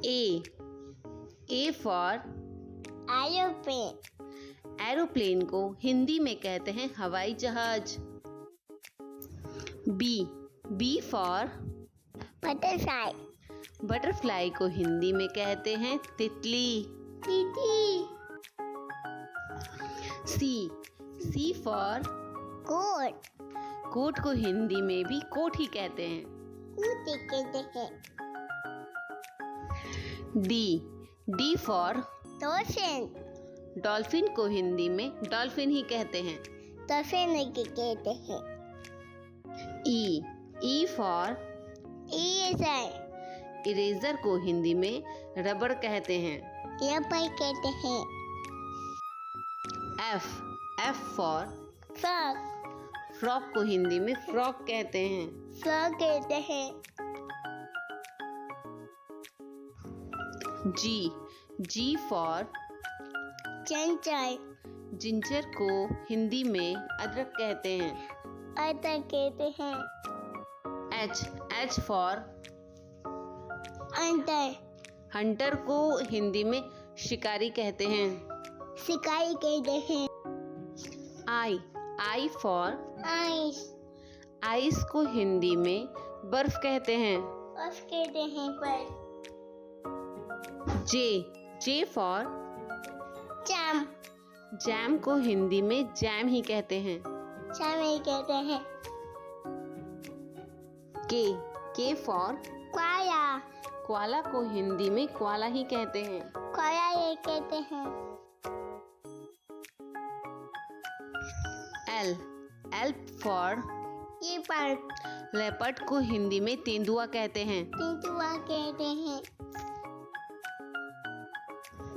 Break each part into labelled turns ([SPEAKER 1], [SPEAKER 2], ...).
[SPEAKER 1] A. A for
[SPEAKER 2] aeroplane.
[SPEAKER 1] Aeroplane को हिंदी में कहते हैं हवाई जहाज। B. B for
[SPEAKER 2] butterfly.
[SPEAKER 1] Butterfly को हिंदी में कहते हैं तितली।
[SPEAKER 2] तीती।
[SPEAKER 1] C. C for
[SPEAKER 2] coat.
[SPEAKER 1] Coat को हिंदी में भी कोट ही कहते हैं।
[SPEAKER 2] कूते कहते हैं।
[SPEAKER 1] D. D for
[SPEAKER 2] dolphin.
[SPEAKER 1] Dolphin को हिंदी में डॉल्फिन ही कहते हैं।
[SPEAKER 2] डॉल्फिन के कहते हैं।
[SPEAKER 1] E. E for
[SPEAKER 2] eraser.
[SPEAKER 1] Eraser को हिंदी में रबड़ कहते हैं।
[SPEAKER 2] रबर कहते हैं।
[SPEAKER 1] F. F for
[SPEAKER 2] frog.
[SPEAKER 1] Frock को हिंदी में फ्रॉक कहते हैं।
[SPEAKER 2] फ्रॉग कहते हैं।
[SPEAKER 1] G. G for
[SPEAKER 2] ginger.
[SPEAKER 1] Ginger को हिंदी में अदरक कहते हैं।
[SPEAKER 2] अदरक कहते हैं।
[SPEAKER 1] H. H for
[SPEAKER 2] under.
[SPEAKER 1] Hunter को हिंदी में शिकारी कहते हैं।
[SPEAKER 2] शिकारी कहते हैं।
[SPEAKER 1] I. I for
[SPEAKER 2] ice.
[SPEAKER 1] Ice को हिंदी में बर्फ कहते हैं।
[SPEAKER 2] बर्फ कहते हैं। बर्फ।
[SPEAKER 1] J. J for
[SPEAKER 2] jam.
[SPEAKER 1] Jam को हिंदी में जैम ही कहते हैं।
[SPEAKER 2] जाम ही कहते हैं।
[SPEAKER 1] K. K for
[SPEAKER 2] koala.
[SPEAKER 1] Koala को हिंदी में क्वाला ही कहते हैं।
[SPEAKER 2] क्वाला ये कहते हैं।
[SPEAKER 1] L. L for
[SPEAKER 2] ये पर
[SPEAKER 1] लेपर्ड को हिंदी में तेंदुआ कहते हैं।
[SPEAKER 2] तेंदुआ कहते हैं।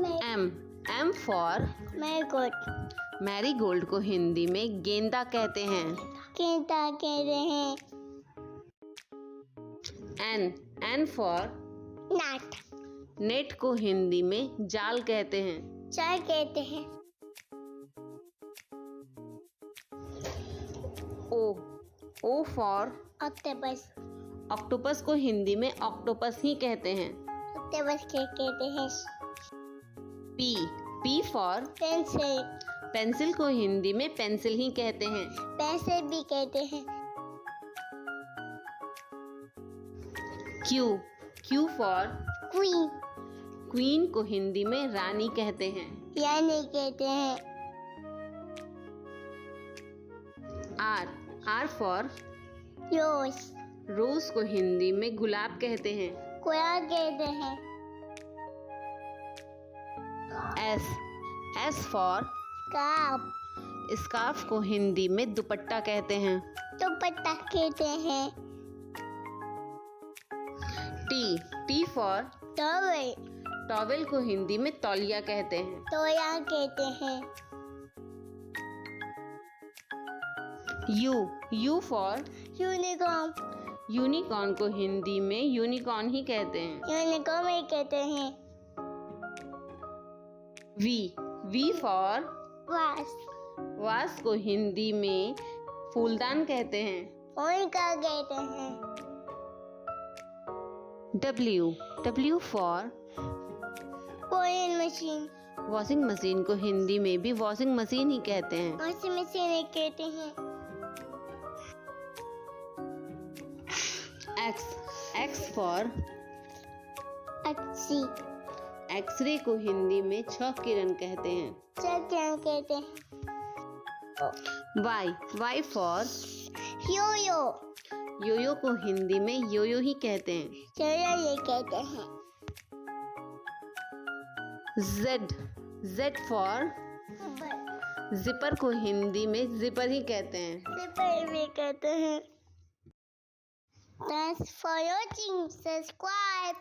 [SPEAKER 1] M. M for
[SPEAKER 2] marigold.
[SPEAKER 1] Marigold को हिंदी में गेंदा कहते हैं।
[SPEAKER 2] गेंदा कहते हैं।
[SPEAKER 1] N. N for
[SPEAKER 2] nut.
[SPEAKER 1] Net को हिंदी में जाल कहते हैं।
[SPEAKER 2] चाय कहते हैं।
[SPEAKER 1] O. O for
[SPEAKER 2] octopus.
[SPEAKER 1] Octopus को हिंदी में ऑक्टोपस ही कहते हैं।
[SPEAKER 2] ऑक्टोपस के कहते हैं।
[SPEAKER 1] P. P for
[SPEAKER 2] pencil.
[SPEAKER 1] Pencil को हिंदी में पेंसिल ही कहते हैं।
[SPEAKER 2] पेंसिल भी कहते हैं।
[SPEAKER 1] Q. Q for
[SPEAKER 2] queen.
[SPEAKER 1] Queen को हिंदी में रानी कहते हैं।
[SPEAKER 2] यानी कहते हैं।
[SPEAKER 1] R. R for
[SPEAKER 2] रोज।
[SPEAKER 1] रोज को हिंदी में गुलाब कहते हैं।
[SPEAKER 2] कोया कहते हैं।
[SPEAKER 1] S. S for
[SPEAKER 2] cup.
[SPEAKER 1] Scarf को हिंदी में दुपट्टा कहते हैं।
[SPEAKER 2] दुपट्टा कहते हैं।
[SPEAKER 1] T. T for
[SPEAKER 2] towel.
[SPEAKER 1] Towel को हिंदी में तौलिया कहते हैं।
[SPEAKER 2] तोया कहते हैं।
[SPEAKER 1] U. U for
[SPEAKER 2] unicorn.
[SPEAKER 1] Unicorn को हिंदी में यूनिकॉर्न ही कहते हैं।
[SPEAKER 2] यूनिकॉर्न ही कहते हैं।
[SPEAKER 1] V. V for
[SPEAKER 2] वास।
[SPEAKER 1] वास को हिंदी में फूलदान कहते हैं।
[SPEAKER 2] का कहते हैं।
[SPEAKER 1] W. W for
[SPEAKER 2] washing machine.
[SPEAKER 1] Washing machine को हिंदी में भी वॉशिंग मशीन ही कहते हैं।
[SPEAKER 2] वॉशिंग मशीन ही कहते हैं।
[SPEAKER 1] X. X for
[SPEAKER 2] अच्छी।
[SPEAKER 1] एक्सरे को हिंदी में छह किरण कहते हैं।
[SPEAKER 2] क्या कहते हैं।
[SPEAKER 1] Y. Y for
[SPEAKER 2] Yo Yo.
[SPEAKER 1] Yo Yo को हिंदी में योयो ही कहते हैं।
[SPEAKER 2] योयो ये कहते हैं।
[SPEAKER 1] Z. Z for जिपर को हिंदी में जिपर ही कहते हैं।
[SPEAKER 2] सिपर भी कहते हैं। Thanks for watching. Subscribe.